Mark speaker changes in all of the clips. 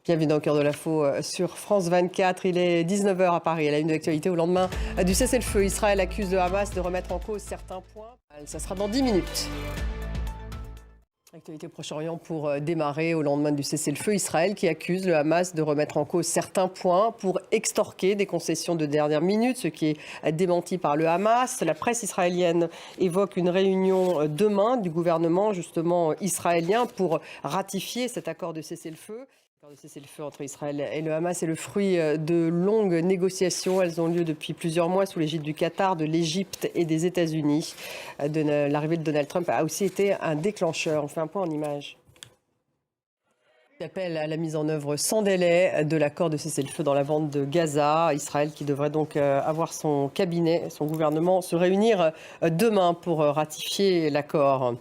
Speaker 1: Bienvenue dans le cœur de l'info sur France 24. Il est 19h à Paris. Elle a une actualité au lendemain du cessez-le-feu. Israël accuse le Hamas de remettre en cause certains points. Ça sera dans 10 minutes. Actualité au Proche-Orient pour démarrer au lendemain du cessez-le-feu. Israël qui accuse le Hamas de remettre en cause certains points pour extorquer des concessions de dernière minute, ce qui est démenti par le Hamas. La presse israélienne évoque une réunion demain du gouvernement justement israélien pour ratifier cet accord de cessez-le-feu. L'accord de cessez-le-feu entre Israël et le Hamas est le fruit de longues négociations. Elles ont lieu depuis plusieurs mois sous l'égide du Qatar, de l'Égypte et des États-Unis. L'arrivée de Donald Trump a aussi été un déclencheur. On fait un point en images. Il appelle à la mise en œuvre sans délai de l'accord de cessez-le-feu dans la bande de Gaza. Israël qui devrait donc avoir son cabinet, son gouvernement, se réunir demain pour ratifier l'accord.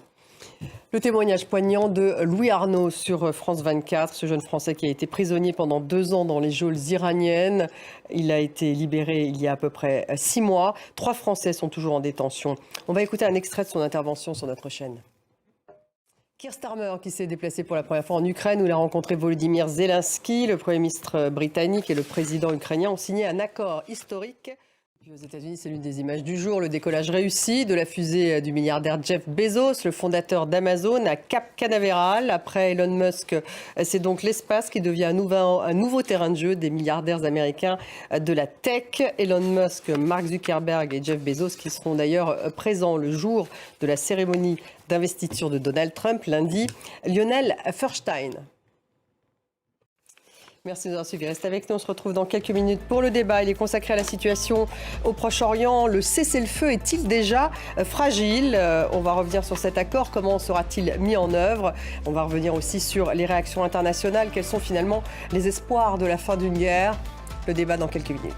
Speaker 1: Le témoignage poignant de Louis Arnaud sur France 24, ce jeune Français qui a été prisonnier pendant 2 ans dans les geôles iraniennes. Il a été libéré il y a à peu près 6 mois. 3 Français sont toujours en détention. On va écouter un extrait de son intervention sur notre chaîne. Keir Starmer qui s'est déplacé pour la première fois en Ukraine où il a rencontré Volodymyr Zelensky. Le Premier ministre britannique et le président ukrainien ont signé un accord historique. Aux États-Unis, c'est l'une des images du jour, le décollage réussi de la fusée du milliardaire Jeff Bezos, le fondateur d'Amazon, à Cap Canaveral. Après Elon Musk, c'est donc l'espace qui devient un nouveau terrain de jeu des milliardaires américains de la tech. Elon Musk, Mark Zuckerberg et Jeff Bezos qui seront d'ailleurs présents le jour de la cérémonie d'investiture de Donald Trump lundi. Lionel Feuerstein. Merci de nous avoir suivis. Restez avec nous. On se retrouve dans quelques minutes pour le débat. Il est consacré à la situation au Proche-Orient. Le cessez-le-feu est-il déjà fragile ? On va revenir sur cet accord. Comment sera-t-il mis en œuvre ? On va revenir aussi sur les réactions internationales. Quels sont finalement les espoirs de la fin d'une guerre ? Le débat dans quelques minutes.